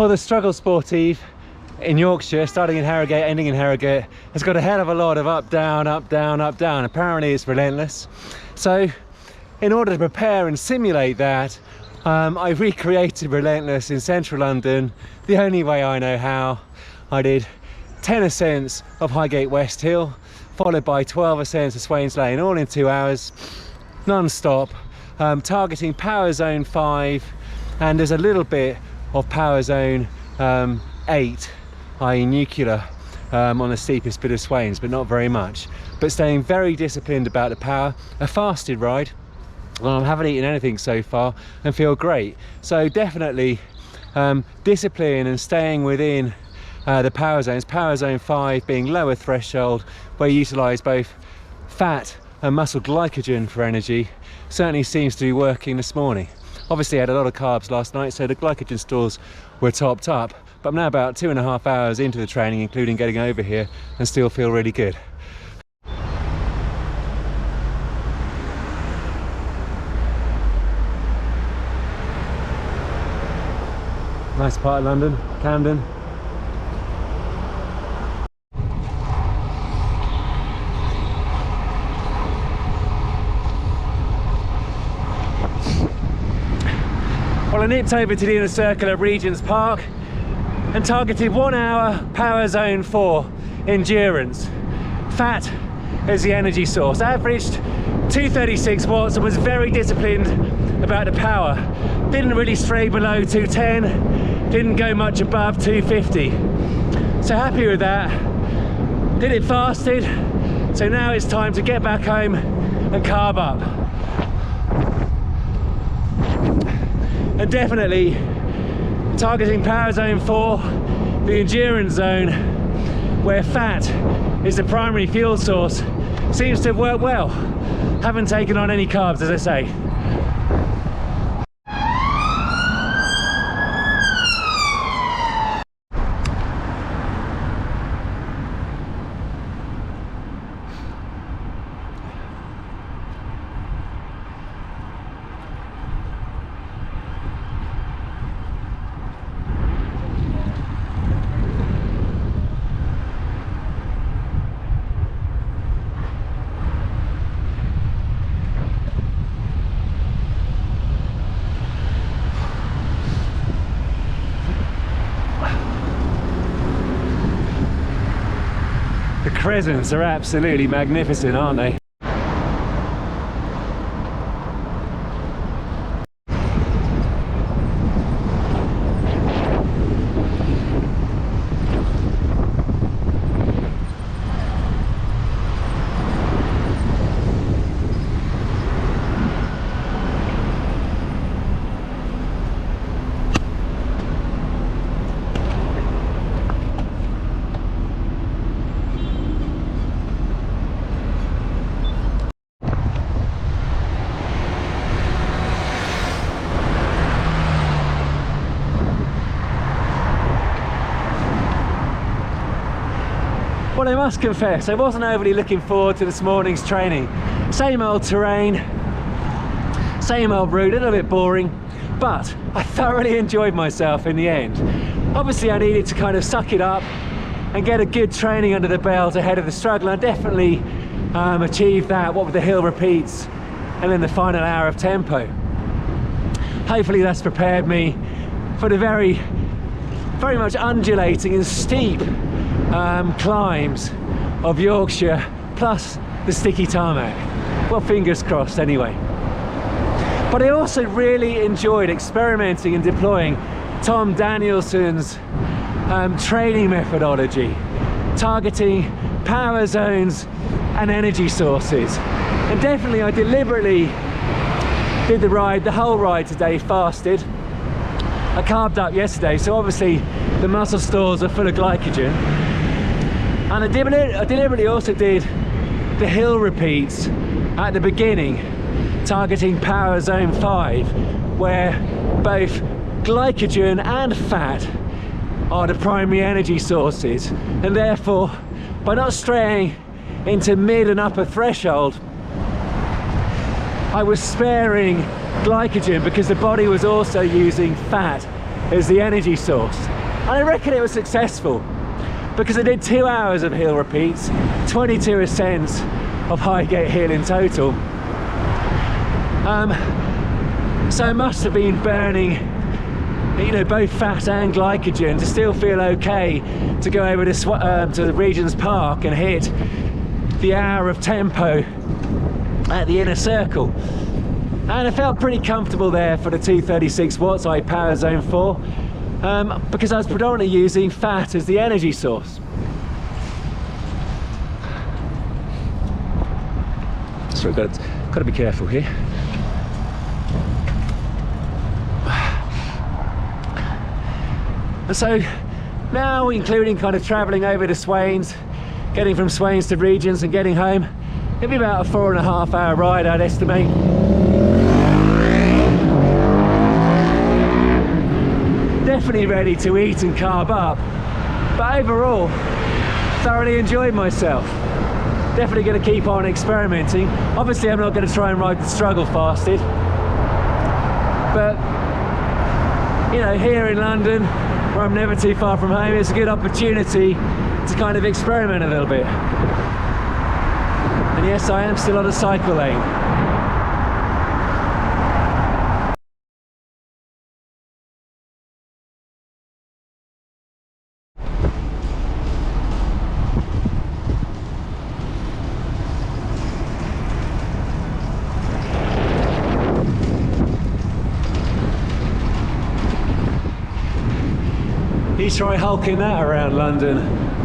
Well, the struggle Sportive in Yorkshire, starting in Harrogate, ending in Harrogate, has got a hell of a lot of up, down, up, down, up, down. Apparently it's relentless. So in order to prepare and simulate that, I recreated relentless in central London the only way I know how. I did 10 ascents of Highgate West Hill, followed by 12 ascents of Swains Lane, all in 2 hours, non-stop, targeting power zone 5, and there's a little bit of power zone 8, i.e. nuclear, on the steepest bit of Swains, but not very much. But staying very disciplined about the power. A fasted ride. I haven't eaten anything so far and feel great. So definitely discipline and staying within the power zones. Power zone 5 being lower threshold, where you utilise both fat and muscle glycogen for energy, certainly seems to be working this morning. Obviously I had a lot of carbs last night, so the glycogen stores were topped up, but I'm now about 2.5 hours into the training, including getting over here, and still feel really good. Nice part of London, Camden. Well, I nipped over to the inner circle of Regent's Park and targeted 1 hour power zone 4 endurance. Fat as the energy source. Averaged 236 watts and was very disciplined about the power. Didn't really stray below 210, didn't go much above 250. So happy with that. Did it fasted, so now it's time to get back home and carb up. And definitely targeting power zone 4, the endurance zone, where fat is the primary fuel source, seems to have worked well. Haven't taken on any carbs, as I say. The crescents are absolutely magnificent, aren't they? Well, I must confess, I wasn't overly looking forward to this morning's training. Same old terrain, same old route, a little bit boring, but I thoroughly enjoyed myself in the end. Obviously I needed to kind of suck it up and get a good training under the belt ahead of the struggle. I definitely achieved that, what with the hill repeats and then the final hour of tempo. Hopefully that's prepared me for the very much undulating and steep climbs of Yorkshire, plus the sticky tarmac. Well, fingers crossed anyway. But I also really enjoyed experimenting and deploying Tom Danielson's training methodology, targeting power zones and energy sources. And definitely I deliberately did the whole ride today fasted. I carved up yesterday, so obviously the muscle stores are full of glycogen. And I deliberately also did the hill repeats at the beginning, targeting power zone 5, where both glycogen and fat are the primary energy sources. And therefore, by not straying into mid and upper threshold, I was sparing glycogen because the body was also using fat is the energy source. And I reckon it was successful because I did 2 hours of hill repeats, 22 ascents of Highgate Hill in total. So I must have been burning, you know, both fat and glycogen to still feel okay to go over to the Regent's Park and hit the hour of tempo at the inner circle. And I felt pretty comfortable there for the 236 watts I power zone 4 because I was predominantly using fat as the energy source. So I've got to be careful here. And so now, including kind of travelling over to Swains, getting from Swains to Regents and getting home, it'll be about a 4.5 hour ride, I'd estimate. Definitely ready to eat and carb up, but overall, thoroughly enjoyed myself. Definitely going to keep on experimenting. Obviously, I'm not going to try and ride the struggle fasted, but you know, here in London, where I'm never too far from home, it's a good opportunity to kind of experiment a little bit. And yes, I am still on a cycle lane. You try hulking that around London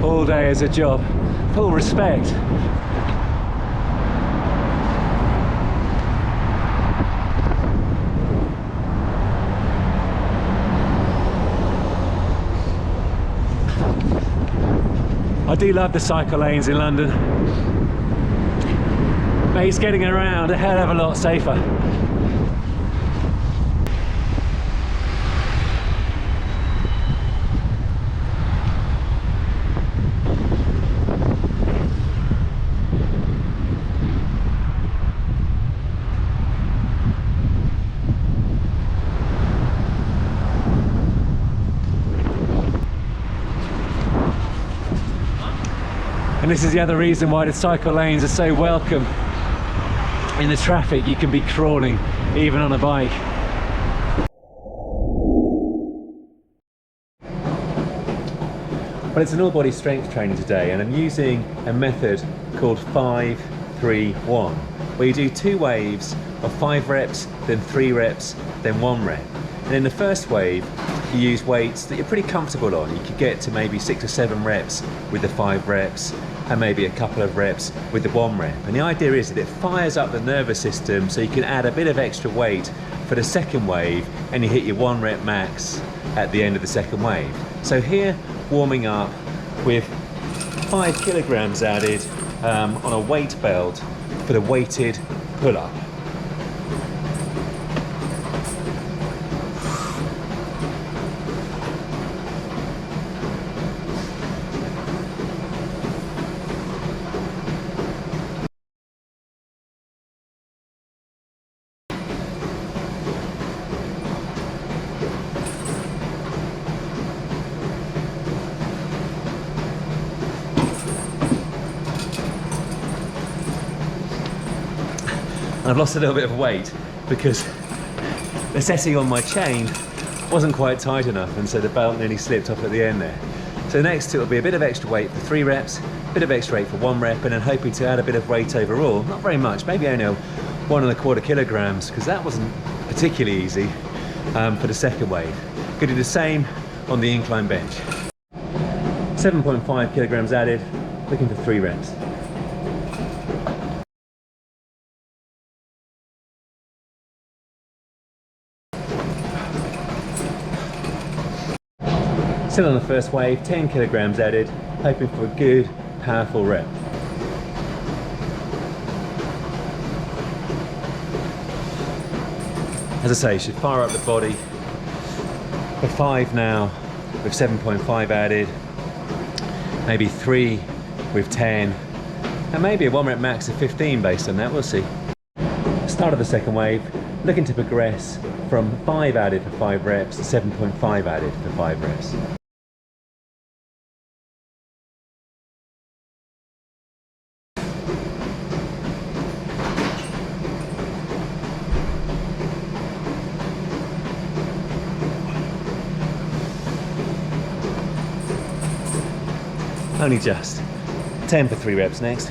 all day as a job. Full respect. I do love the cycle lanes in London. Makes getting around a hell of a lot safer. And this is the other reason why the cycle lanes are so welcome. In the traffic, you can be crawling, even on a bike. Well, it's an all-body strength training today, and I'm using a method called 5-3-1, where you do 2 waves of 5 reps, then 3 reps, then 1 rep. And in the first wave, you use weights that you're pretty comfortable on. You could get to maybe 6 or 7 reps with the 5 reps, and maybe a couple of reps with the 1 rep. And the idea is that it fires up the nervous system so you can add a bit of extra weight for the second wave, and you hit your 1 rep max at the end of the second wave. So here, warming up with 5 kilograms added on a weight belt for the weighted pull-up. And I've lost a little bit of weight because the setting on my chain wasn't quite tight enough, and so the belt nearly slipped off at the end there. So next it will be a bit of extra weight for 3 reps, a bit of extra weight for 1 rep, and then hoping to add a bit of weight overall. Not very much, maybe only 1.25 kilograms, because that wasn't particularly easy for the second wave. Could do the same on the incline bench. 7.5 kilograms added, looking for 3 reps. Still on the first wave, 10 kilograms added, hoping for a good, powerful rep. As I say, should fire up the body for 5 now, with 7.5 added, maybe 3 with 10, and maybe a 1 rep max of 15 based on that, we'll see. Start of the second wave, looking to progress from 5 added for 5 reps to 7.5 added for 5 reps. Only just. 10 for 3 reps next.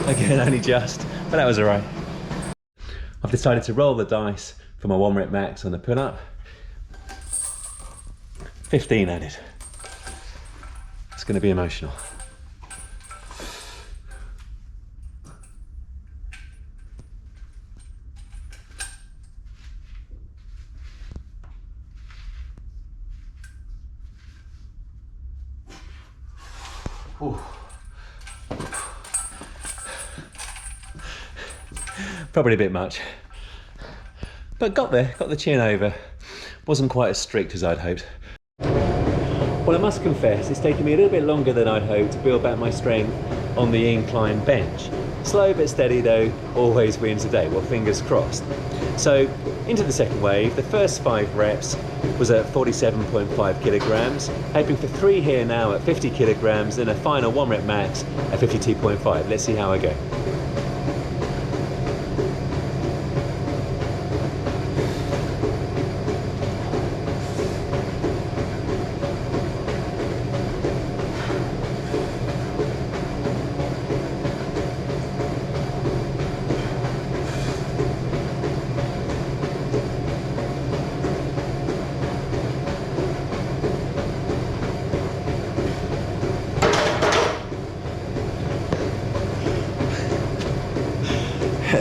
Again, only just, but that was all right. I've decided to roll the dice for my 1 rep max on the pull-up. 15 added. It's going to be emotional. Ooh. Probably a bit much, but got there, got the chin over. Wasn't quite as strict as I'd hoped. Well, I must confess, it's taken me a little bit longer than I'd hoped to build back my strength on the incline bench. Slow but steady though, always wins the day. Well, fingers crossed. So, into the second wave, the first 5 reps was at 47.5 kilograms, hoping for 3 here now at 50 kilograms, then a final 1 rep max at 52.5. Let's see how I go.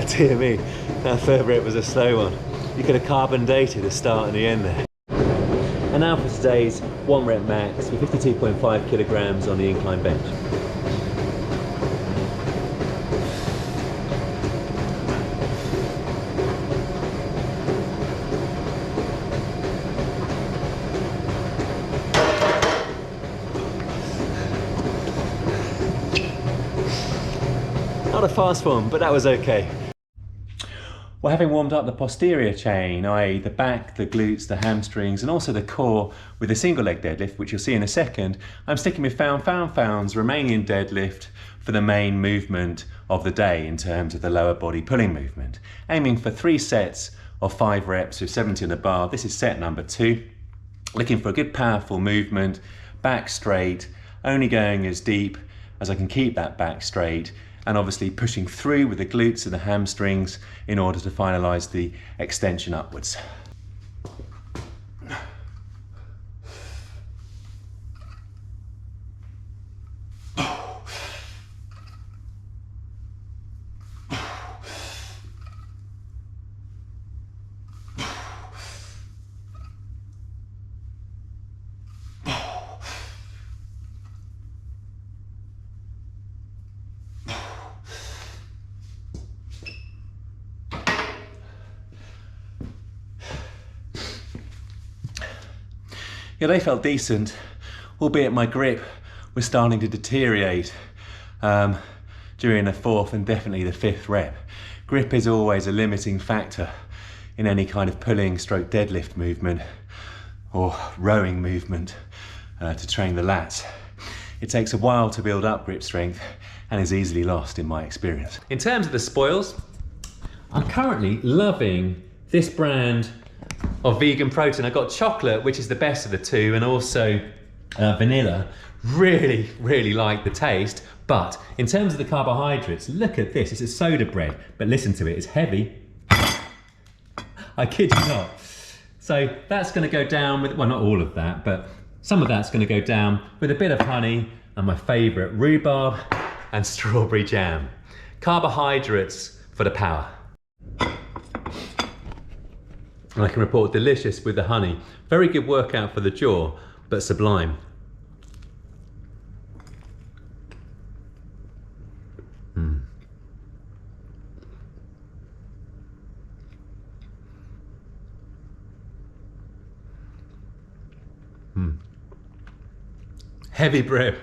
Dear me, that third rep was a slow one. You could have carbon dated the start and the end there. And now for today's 1 rep max with 52.5 kilograms on the incline bench. Not a fast one, but that was okay. Well, having warmed up the posterior chain, i.e. the back, the glutes, the hamstrings, and also the core with a single leg deadlift, which you'll see in a second, I'm sticking with founds, Romanian deadlift for the main movement of the day in terms of the lower body pulling movement. Aiming for 3 sets of 5 reps with 70 on the bar. This is set number 2. Looking for a good powerful movement, back straight, only going as deep as I can keep that back straight, and obviously pushing through with the glutes and the hamstrings in order to finalize the extension upwards. Yeah, they felt decent, albeit my grip was starting to deteriorate during the 4th and definitely the 5th rep. Grip is always a limiting factor in any kind of pulling stroke deadlift movement or rowing movement to train the lats. It takes a while to build up grip strength and is easily lost in my experience. In terms of the spoils, I'm currently loving this brand of vegan protein. I got chocolate, which is the best of the two, and also vanilla. Really like the taste, but in terms of the carbohydrates, look at this. It's a soda bread, but listen to it, it's heavy. I kid you not. So that's going to go down with, well, not all of that, but some of that's going to go down with a bit of honey and my favorite rhubarb and strawberry jam. Carbohydrates for the power. And I can report delicious with the honey. Very good workout for the jaw, but sublime. Heavy bread.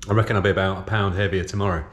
I reckon I'll be about a pound heavier tomorrow.